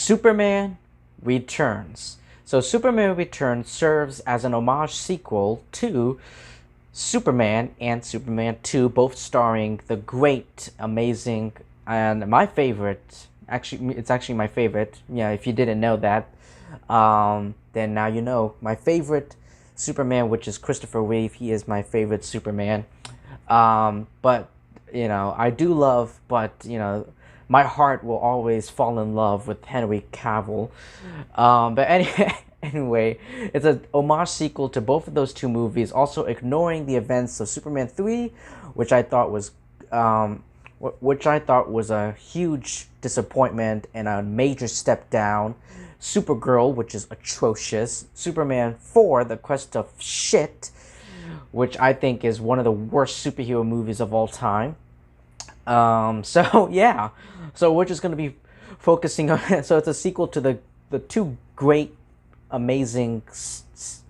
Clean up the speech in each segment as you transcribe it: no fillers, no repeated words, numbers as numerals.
Superman Returns. So Superman Returns serves as an homage sequel to Superman and Superman 2, both starring the great, amazing, and my favorite, actually, it's actually my favorite, yeah, if you didn't know that, then now you know, my favorite Superman, which is Christopher Reeve. He is my favorite Superman. But, I do love, but, my heart will always fall in love with Henry Cavill. But anyway, anyway, it's a homage sequel to both of those two movies, also ignoring the events of Superman 3, which I thought was a huge disappointment and a major step down. Supergirl, which is atrocious. Superman 4, The Quest of Shit, which I think is one of the worst superhero movies of all time. So yeah, so we're just gonna be focusing on. So it's a sequel to the two great, amazing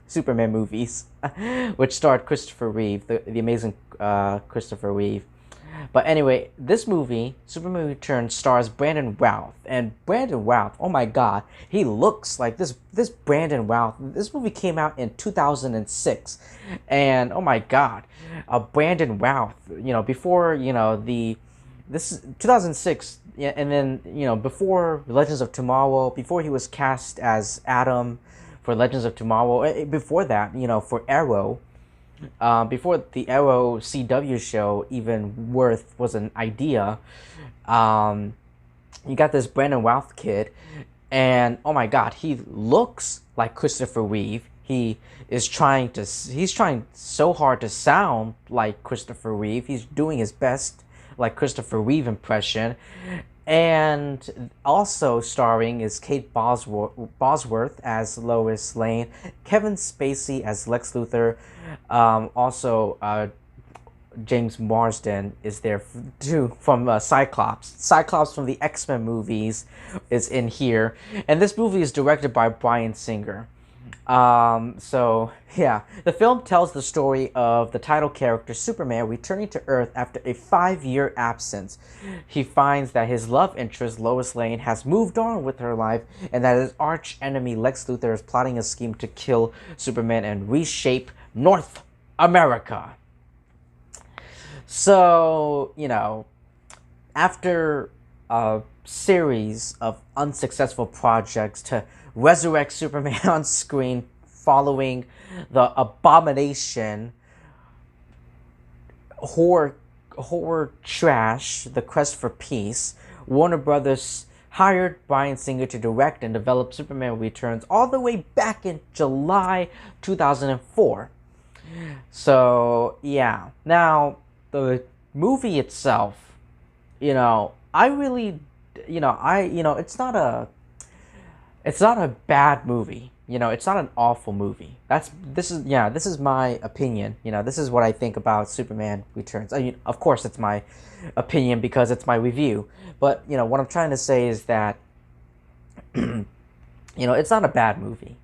Superman movies, which starred Christopher Reeve, the amazing Christopher Reeve. But anyway, this movie, Superman Returns, stars Brandon Routh. And Brandon Routh, oh my god, he looks like this Brandon Routh. This movie came out in 2006. And oh my god, Brandon Routh, before, this is 2006. Yeah, and then, before Legends of Tomorrow, before he was cast as Adam for Legends of Tomorrow, before that, for Arrow, before the Arrow CW show even was an idea, you got this Brandon Routh kid, and oh my god, he looks like Christopher Reeve. He's trying so hard to sound like Christopher Reeve. He's doing his best like Christopher Reeve impression. And also starring is Kate Bosworth as Lois Lane, Kevin Spacey as Lex Luthor, also James Marsden is there too from Cyclops. Cyclops from the X-Men movies is in here, and this movie is directed by Bryan Singer. So yeah, the film tells the story of the title character Superman returning to Earth after a 5-year absence. He finds that his love interest Lois Lane has moved on with her life, and that his arch enemy Lex Luthor is plotting a scheme to kill Superman and reshape North America. So, after a series of unsuccessful projects to resurrect Superman on screen following the abomination horror trash The Quest for Peace, Warner Brothers hired Bryan Singer to direct and develop Superman Returns all the way back in July 2004. So yeah, now the movie itself, I really, it's not a bad movie. It's not an awful movie. This is my opinion. This is what I think about Superman Returns. I mean, of course, it's my opinion because it's my review. But what I'm trying to say is that it's not a bad movie.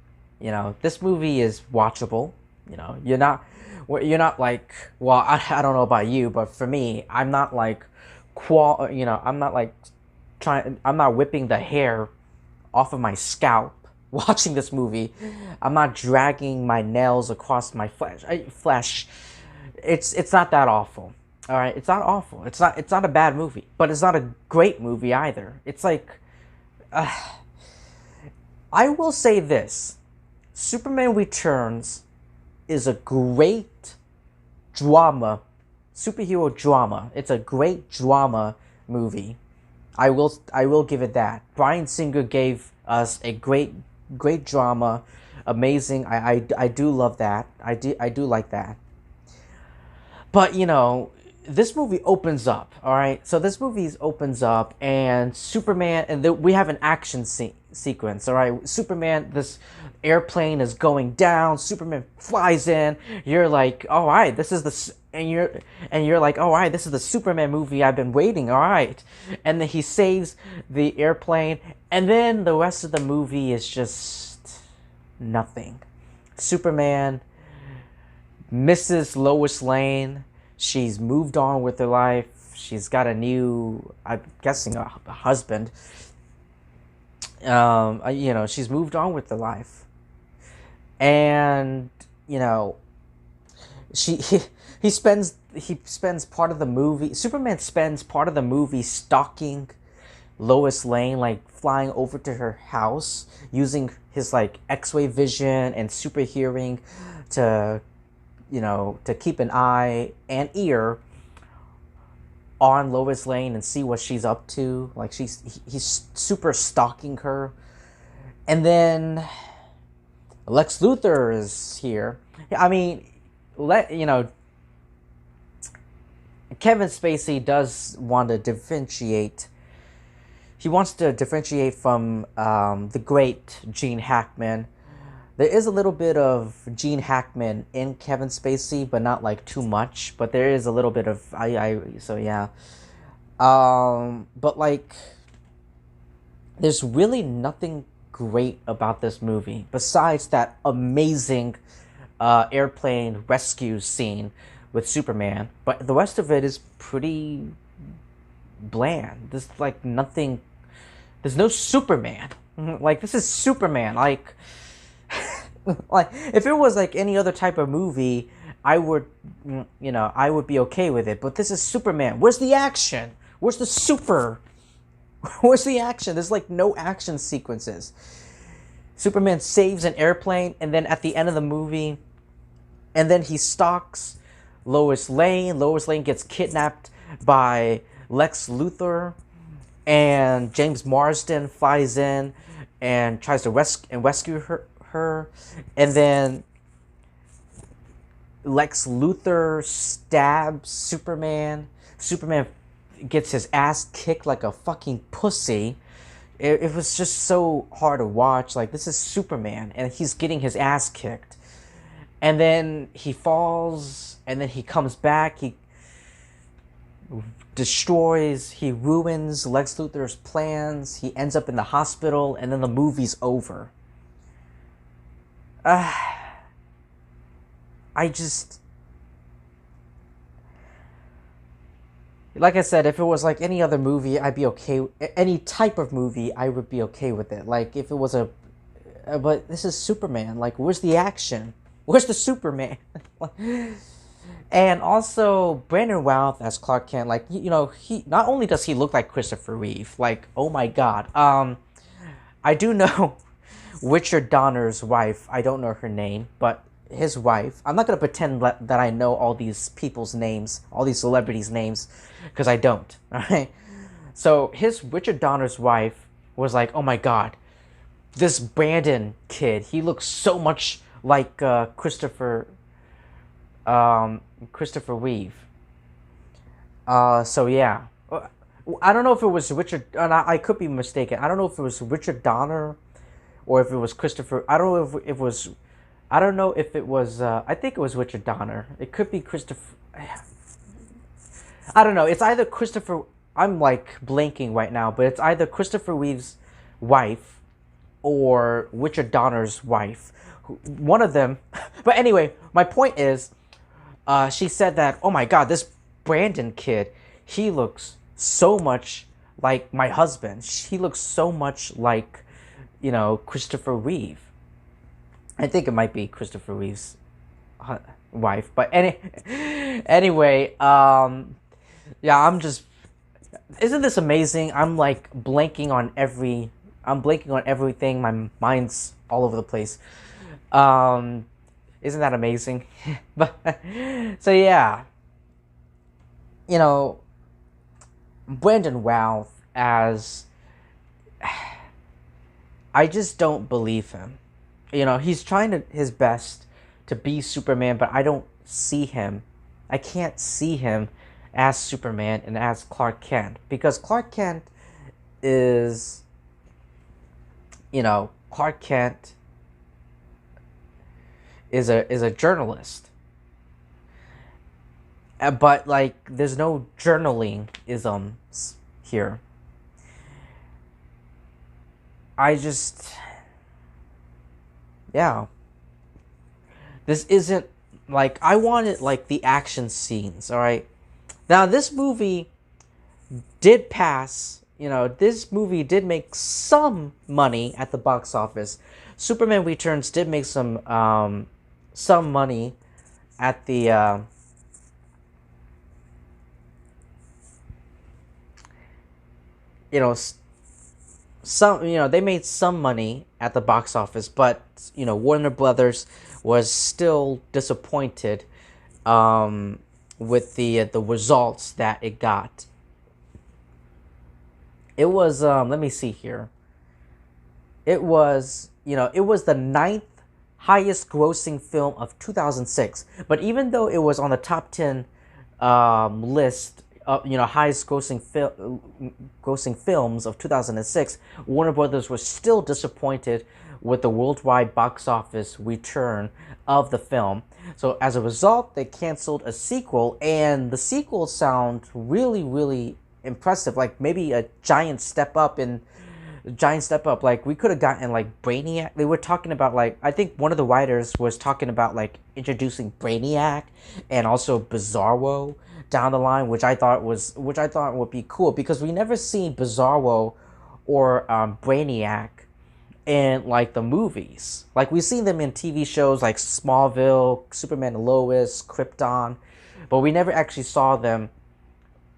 This movie is watchable. You're not like, well, I don't know about you, but for me, I'm not like I'm not like I'm not whipping the hair off of my scalp watching this movie. I'm not dragging my nails across my flesh. It's not that awful. All right, it's not awful. It's not a bad movie, but it's not a great movie either. It's like, I will say this: Superman Returns is a great superhero drama. It's a great drama movie. I will give it that. Bryan Singer gave us a great drama, amazing. I do love that. I do like that. But this movie opens up. All right, so this movie opens up, and Superman, and we have an action sequence. All right, Superman, this airplane is going down. Superman flies in. You're like, all right, this is the. And you're like, all right, this is the Superman movie I've been waiting. All right, and then he saves the airplane, and then the rest of the movie is just nothing. Superman misses Lois Lane. She's moved on with her life. She's got a new, I'm guessing, a husband. she's moved on with her life, and you know, she he spends part of the movie. Superman spends part of the movie stalking Lois Lane, like flying over to her house using his like X-ray vision and super hearing to to keep an eye and ear on Lois Lane and see what she's up to. Like he's super stalking her. And then Lex Luthor is here. I mean, Kevin Spacey does want to differentiate. He wants to differentiate from the great Gene Hackman. There is a little bit of Gene Hackman in Kevin Spacey, but not like too much. But there is a little bit of so yeah. But like, there's really nothing great about this movie besides that amazing airplane rescue scene with Superman. But the rest of it is pretty bland. There's like nothing. There's no Superman. Like, this is Superman. Like, like if it was like any other type of movie, I would be okay with it. But this is Superman. Where's the action? Where's the super? Where's the action? There's like no action sequences. Superman saves an airplane, and then at the end of the movie, and then he stalks Lois Lane. Lois Lane gets kidnapped by Lex Luthor, and James Marsden flies in and tries to rescue her. And then Lex Luthor stabs Superman. Superman gets his ass kicked like a fucking pussy. It was just so hard to watch. Like, this is Superman, and he's getting his ass kicked. And then he falls, and then he comes back. He destroys, he ruins Lex Luthor's plans. He ends up in the hospital, and then the movie's over. I just... Like I said, if it was like any other movie, I'd be okay. Any type of movie, I would be okay with it. Like, if it was a... But this is Superman. Like, where's the action? Where's the Superman? And also, Brandon Routh as Clark Kent, like, he not only does he look like Christopher Reeve, like, oh my god. I do know Richard Donner's wife. I don't know her name, but his wife. I'm not going to pretend that I know all these people's names, all these celebrities' names, because I don't. Alright? So, Richard Donner's wife was like, oh my god, this Brandon kid, he looks so much like Christopher Reeve. So yeah, I don't know if it was Richard, and I could be mistaken. I don't know if it was Richard Donner or if it was Christopher. I don't know if it was. I don't know if it was. I think it was Richard Donner. It could be Christopher. I don't know. It's either Christopher. I'm like blanking right now, but it's either Christopher Reeve's wife or Richard Donner's wife. One of them. But anyway, my point is, she said that, oh my god, this Brandon kid, he looks so much like my husband. He looks so much like, Christopher Reeve. I think it might be Christopher Reeve's wife. But anyway, yeah, I'm just... Isn't this amazing? I'm like blanking on everything. My mind's all over the place. Isn't that amazing? But so yeah, Brandon Routh as... I just don't believe him. He's trying his best to be Superman, but I don't see him. I can't see him as Superman and as Clark Kent, because Clark Kent is, Clark Kent is a journalist, but like there's no journaling isms here. Yeah, this isn't like... I wanted like the action scenes. All right, now this movie did pass this movie did make some money at the box office. Superman Returns did make some money at the you know some they made some money at the box office, but Warner Brothers was still disappointed with the results that it got. It was let me see here. It was it was the ninth highest grossing film of 2006. But even though it was on the top 10 list of highest grossing films of 2006, Warner Brothers was still disappointed with the worldwide box office return of the film. So as a result, they canceled a sequel, and the sequel sounds really, really impressive. Like maybe a giant step up. Like we could have gotten like Brainiac. They were talking about, like, I think one of the writers was talking about like introducing Brainiac and also Bizarro down the line, which I thought would be cool, because we never seen Bizarro or Brainiac in like the movies. Like we've seen them in TV shows like Smallville, Superman and Lois, Krypton, but we never actually saw them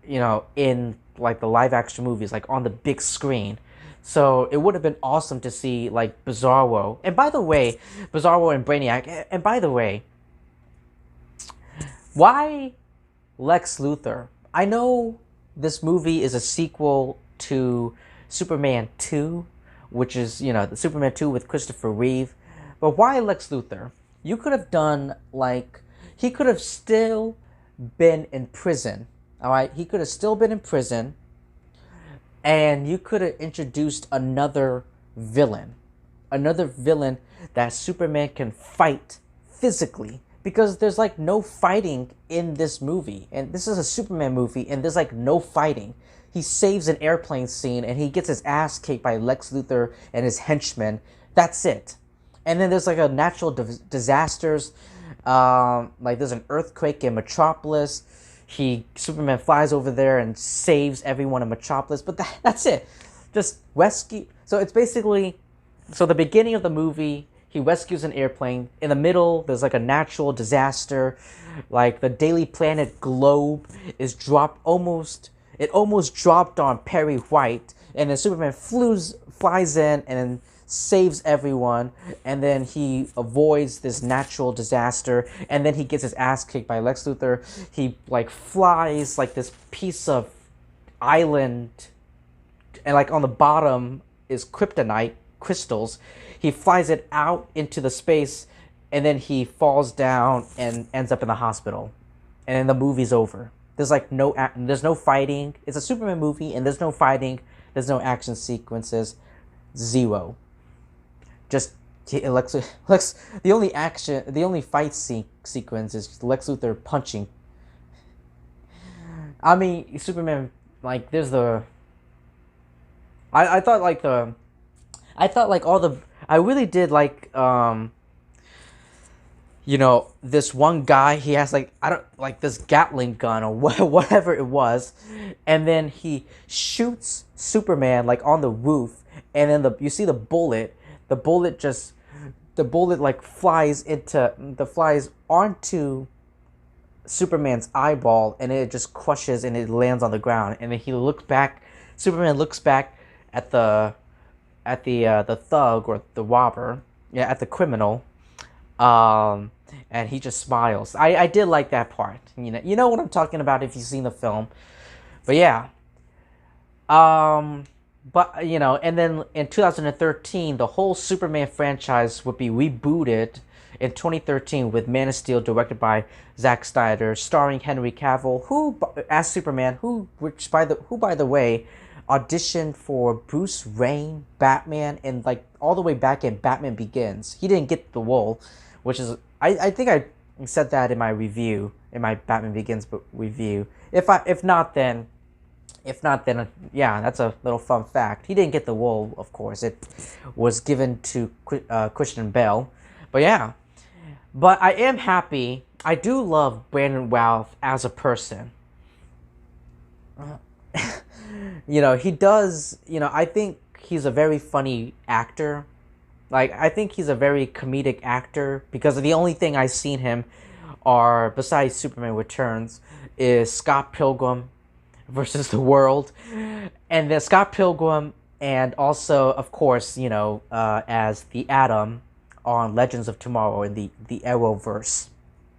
in like the live action movies, like on the big screen. So it would have been awesome to see like Bizarro. And by the way, Bizarro and Brainiac. And by the way, why Lex Luthor? I know this movie is a sequel to Superman 2, which is, the Superman 2 with Christopher Reeve. But why Lex Luthor? You could have done like, he could have still been in prison. All right, he could have still been in prison, and you could have introduced another villain that Superman can fight physically, because there's like no fighting in this movie, and this is a Superman movie, and there's like no fighting. He saves an airplane scene, and he gets his ass kicked by Lex Luthor and his henchmen. That's it. And then there's like a natural disasters, like there's an earthquake in Metropolis. Superman flies over there and saves everyone in Metropolis, but that's it. Just rescue. So it's basically, the beginning of the movie, he rescues an airplane. In the middle, there's like a natural disaster, like the Daily Planet globe is almost dropped on Perry White, and then Superman flies in and then saves everyone, and then he avoids this natural disaster, and then he gets his ass kicked by Lex Luthor. He like flies like this piece of island, and like on the bottom is kryptonite crystals. He flies it out into the space, and then he falls down and ends up in the hospital, and then the movie's over. There's like there's no fighting. It's a Superman movie, and there's no fighting. There's no action sequences. Zero. Just Lex. The only fight sequence is Lex Luthor punching. I mean, Superman. Like, there's the. I thought like all the. I really did like this one guy. He has like, I don't like this Gatling gun or whatever it was, and then he shoots Superman like on the roof, and then you see the bullet. The bullet like flies onto Superman's eyeball, and it just crushes and it lands on the ground. And then Superman looks back at the thug or the robber, at the criminal, and he just smiles. I did like that part. You know what I'm talking about if you've seen the film. But yeah. But, and then in 2013, the whole Superman franchise would be rebooted in 2013 with Man of Steel, directed by Zack Snyder, starring Henry Cavill, who as Superman, who by the way, auditioned for Bruce Wayne, Batman, and like all the way back in Batman Begins. He didn't get the role, which is I think I said that in my review, in my Batman Begins review. If not, then yeah, that's a little fun fact. He didn't get the role, of course. It was given to Christian Bale. But yeah. But I am happy. I do love Brandon Routh as a person. he does. I think he's a very funny actor. Like, I think he's a very comedic actor because the only thing I've seen him are, besides Superman Returns, is Scott Pilgrim versus the World, and then Scott Pilgrim, and also, of course, as the Atom on Legends of Tomorrow in the Arrowverse.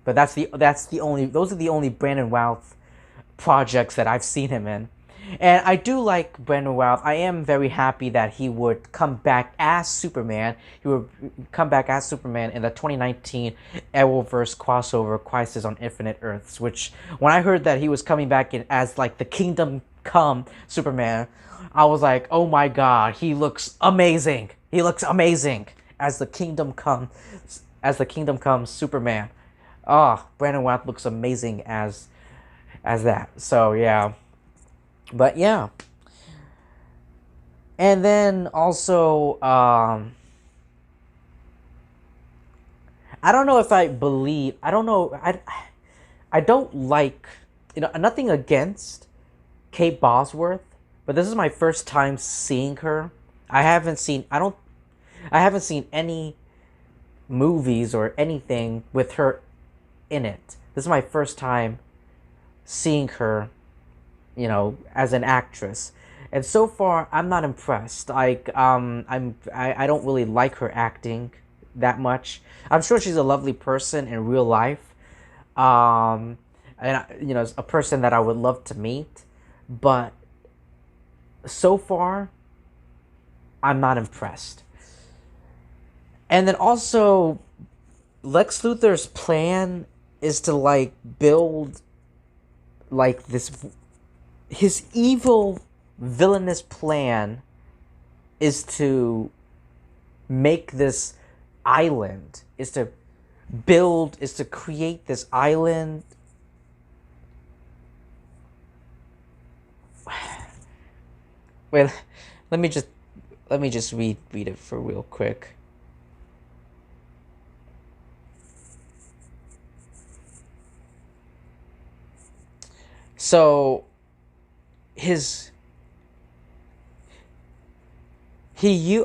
But that's the only those are the only Brandon Routh projects that I've seen him in. And I do like Brandon Routh. I am very happy that he would come back as Superman. He would come back as Superman in the 2019 Arrowverse crossover Crisis on Infinite Earths, which, when I heard that he was coming back in as, like, the Kingdom Come Superman, I was like, oh my god, he looks amazing. He looks amazing as the Kingdom Come Superman. Brandon Routh looks amazing as that. So, yeah. But yeah. And then also, I don't know if I believe, I don't know, I don't like, nothing against Kate Bosworth, but this is my first time seeing her. I haven't seen any movies or anything with her in it. This is my first time seeing her, as an actress, and so far I'm not impressed. Like, I don't really like her acting that much. I'm sure she's a lovely person in real life, and a person that I would love to meet, but so far I'm not impressed. And then also, Lex Luthor's plan is to, like, build, like, this. His evil, villainous plan is to make this island, is to create this island. Wait, let me just read it for real quick. So,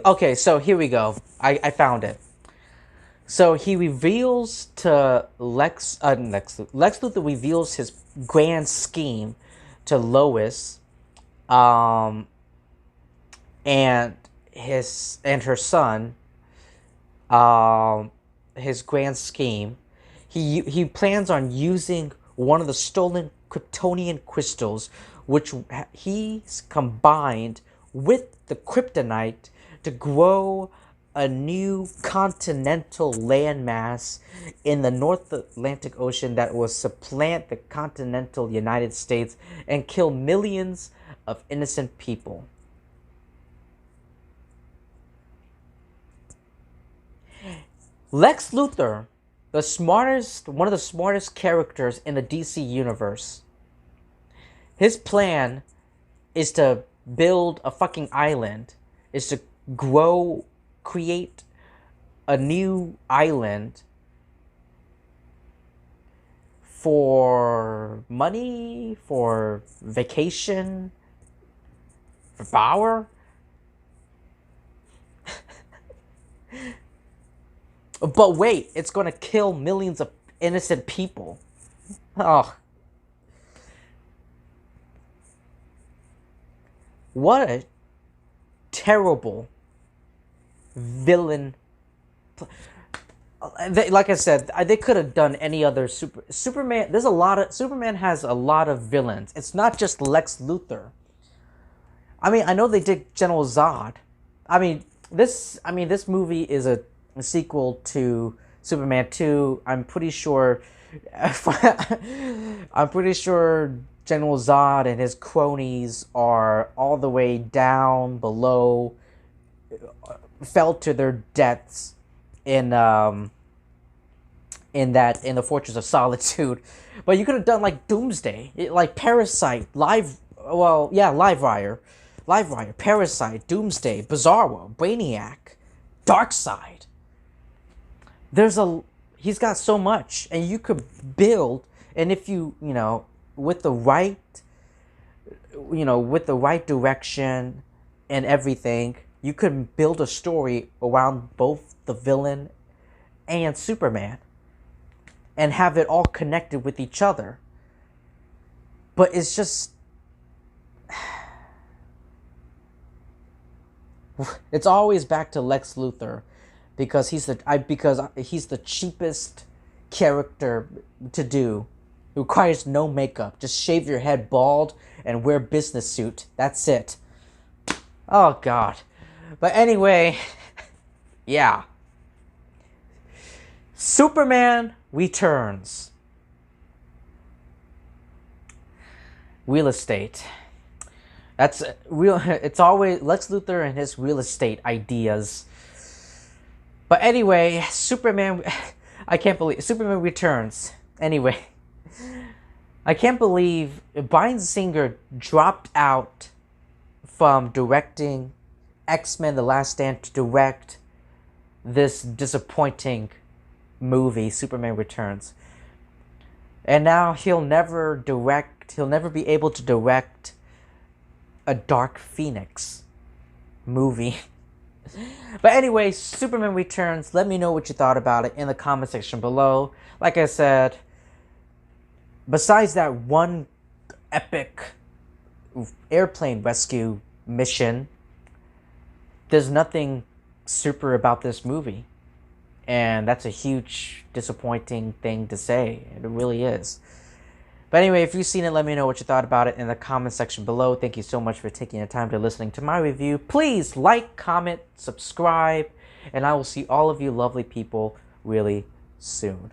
okay, so here we go. I found it. So he reveals to Lex Luthor reveals his grand scheme to Lois, and her son, his grand scheme. He plans on using one of the stolen Kryptonian crystals, which he's combined with the kryptonite, to grow a new continental landmass in the North Atlantic Ocean that will supplant the continental United States and kill millions of innocent people. Lex Luthor, one of the smartest characters in the DC universe. His plan is to build a fucking island, is to create a new island for money, for vacation, for power. But wait, it's going to kill millions of innocent people. Oh. What a terrible villain. Like I said, they could have done any other Superman. Superman has a lot of villains. It's not just Lex Luthor. I mean, I know they did General Zod. This movie is a sequel to Superman 2. I'm pretty sure General Zod and his cronies are all the way down below, fell to their deaths in the Fortress of Solitude. But you could have done, like, Doomsday, like Parasite, Livewire, Parasite, Doomsday, Bizarro, Brainiac, Darkseid. He's got so much, and you could build, and if you with the right with the right direction and everything, you could build a story around both the villain and Superman and have it all connected with each other. But it's just, it's always back to Lex Luthor, because he's the cheapest character to do. It requires no makeup. Just shave your head bald and wear a business suit. That's it. Oh God. But anyway, yeah. Superman Returns. Real estate. That's real. It's always Lex Luthor and his real estate ideas. But anyway, Superman. I can't believe Superman Returns. Anyway, I can't believe Bryan Singer dropped out from directing X-Men: The Last Stand to direct this disappointing movie, Superman Returns. And now he'll never be able to direct a Dark Phoenix movie. But anyway, Superman Returns. Let me know what you thought about it in the comment section below. Like I said, besides that one epic airplane rescue mission, there's nothing super about this movie. And that's a huge disappointing thing to say. It really is. But anyway, if you've seen it, let me know what you thought about it in the comment section below. Thank you so much for taking the time to listening to my review. Please like, comment, subscribe, and I will see all of you lovely people really soon.